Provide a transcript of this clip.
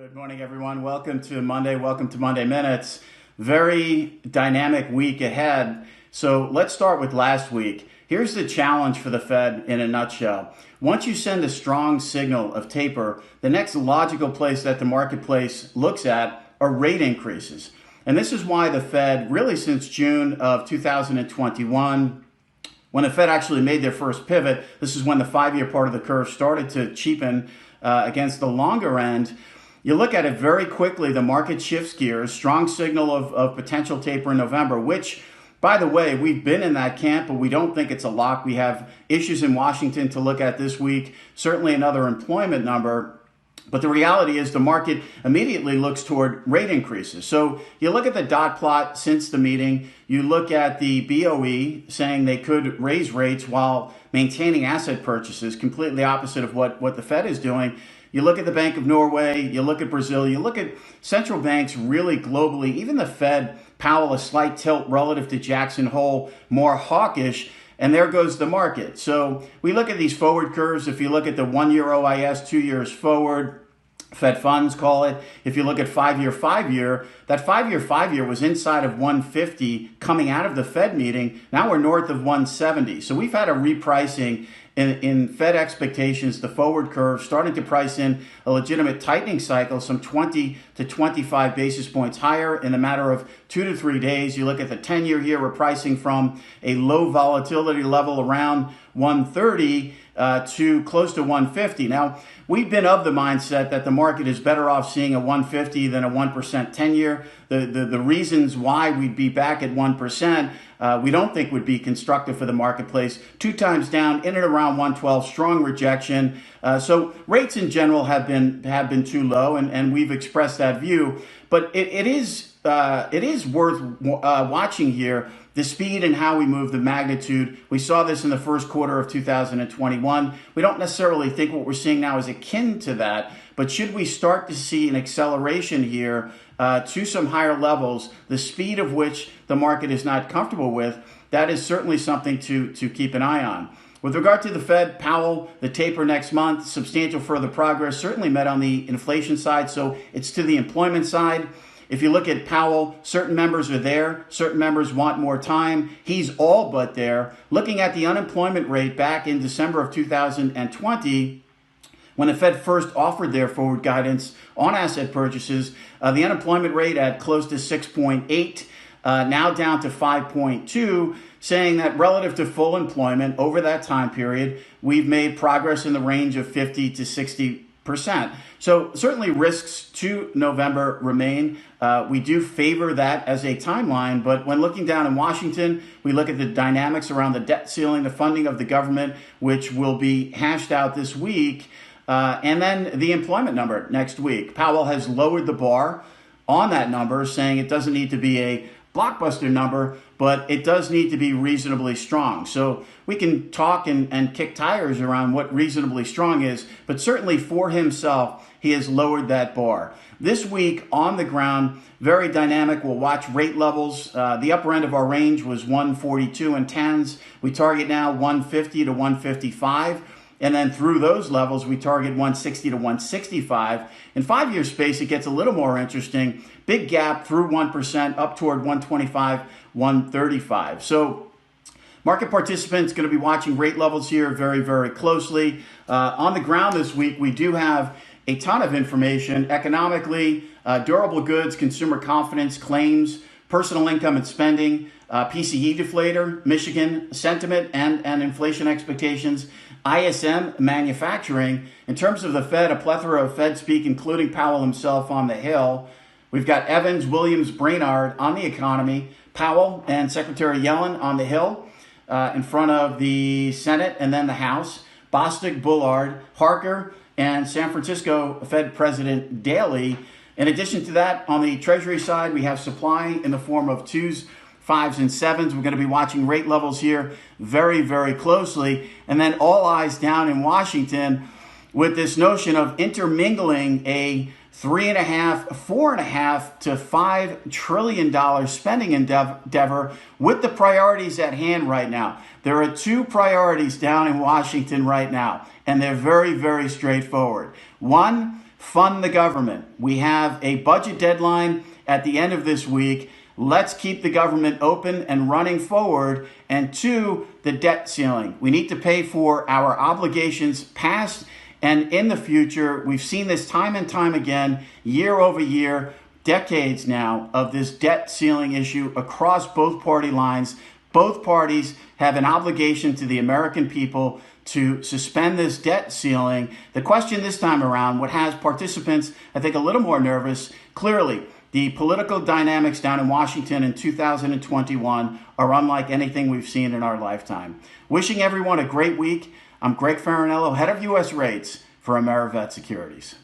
Good morning, everyone. Welcome to Monday. Welcome to Monday Minutes. Very dynamic week ahead. So let's start with last week. Here's the challenge for the Fed in a nutshell. Once you send a strong signal of taper, the next logical place that the marketplace looks at are rate increases. And this is why the Fed, really since June of 2021, when the Fed actually made their first pivot, this is when the 5-year part of the curve started to cheapen against the longer end. You look at it very quickly, the market shifts gears, strong signal of potential taper in November, which, by the way, we've been in that camp, but we don't think it's a lock. We have issues in Washington to look at this week, certainly another employment number. But the reality is the market immediately looks toward rate increases. So you look at the dot plot since the meeting, you look at the BOE saying they could raise rates while maintaining asset purchases, completely opposite of what the Fed is doing. You look at the Bank of Norway, you look at Brazil, you look at central banks really globally, even the Fed, Powell, a slight tilt relative to Jackson Hole, more hawkish, and there goes the market. So we look at these forward curves. If you look at the 1-year OIS, 2 years forward, Fed funds call it. If you look at 5-year, that 5-year was inside of 150 coming out of the Fed meeting. Now we're north of 170. So we've had a repricing in Fed expectations, the forward curve, starting to price in a legitimate tightening cycle, some 20 to 25 basis points higher in a matter of 2 to 3 days. You look at the 10-year here, we're pricing from a low volatility level around 130 to close to 150. Now, we've been of the mindset that the market is better off seeing a 150 than a 1% 10-year. The reasons why we'd be back at 1%, we don't think would be constructive for the marketplace. 2 times down, in and around 112, strong rejection. So rates in general have been too low, and we've expressed that view. But it is worth watching here, the speed and how we move, the magnitude. We saw this in the first quarter of 2021. We don't necessarily think what we're seeing now is akin to that, but should we start to see an acceleration here to some higher levels, the speed of which the market is not comfortable with, that is certainly something to keep an eye on. With regard to the Fed, Powell, the taper next month, substantial further progress, certainly met on the inflation side, so it's to the employment side. If you look at Powell, certain members are there, certain members want more time. He's all but there. Looking at the unemployment rate back in December of 2020, when the Fed first offered their forward guidance on asset purchases, the unemployment rate at close to 6.8, now down to 5.2, saying that relative to full employment over that time period, we've made progress in the range of 50 to 60%. So certainly risks to November remain. We do favor that as a timeline, but when looking down in Washington, we look at the dynamics around the debt ceiling, the funding of the government, which will be hashed out this week, and then the employment number next week. Powell has lowered the bar on that number, saying it doesn't need to be a blockbuster number, but it does need to be reasonably strong. So we can talk and kick tires around what reasonably strong is, but certainly for himself, he has lowered that bar. This week on the ground, very dynamic. We'll watch rate levels. The upper end of our range was 142 and 10s. We target now 150 to 155. And then through those levels, we target 160 to 165. In 5-year space, it gets a little more interesting. Big gap through 1%, up toward 125, 135. So market participants going to be watching rate levels here very, very closely. On the ground this week, we do have a ton of information. Economically, durable goods, consumer confidence, claims, personal income and spending, PCE deflator, Michigan sentiment and inflation expectations, ISM manufacturing. In terms of the Fed, a plethora of Fed speak, including Powell himself on the Hill. We've got Evans, Williams, Brainard on the economy, Powell and Secretary Yellen on the Hill in front of the Senate and then the House, Bostic, Bullard, Harker, and San Francisco Fed President Daly. In addition to that, on the Treasury side, we have supply in the form of 2s, 5s, and 7s. We're going to be watching rate levels here very, very closely. And then all eyes down in Washington with this notion of intermingling a $3.5, $4.5 to $5 trillion spending endeavor with the priorities at hand right now. There are 2 priorities down in Washington right now, and they're very, very straightforward. One, fund the government. We have a budget deadline at the end of this week. Let's keep the government open and running forward. And two, the debt ceiling. We need to pay for our obligations past and in the future. We've seen this time and time again, year over year, decades now, of this debt ceiling issue across both party lines. Both parties have an obligation to the American people to suspend this debt ceiling. The question this time around, what has participants, I think, a little more nervous, clearly, the political dynamics down in Washington in 2021 are unlike anything we've seen in our lifetime. Wishing everyone a great week. I'm Greg Faranello, head of U.S. rates for AmeriVet Securities.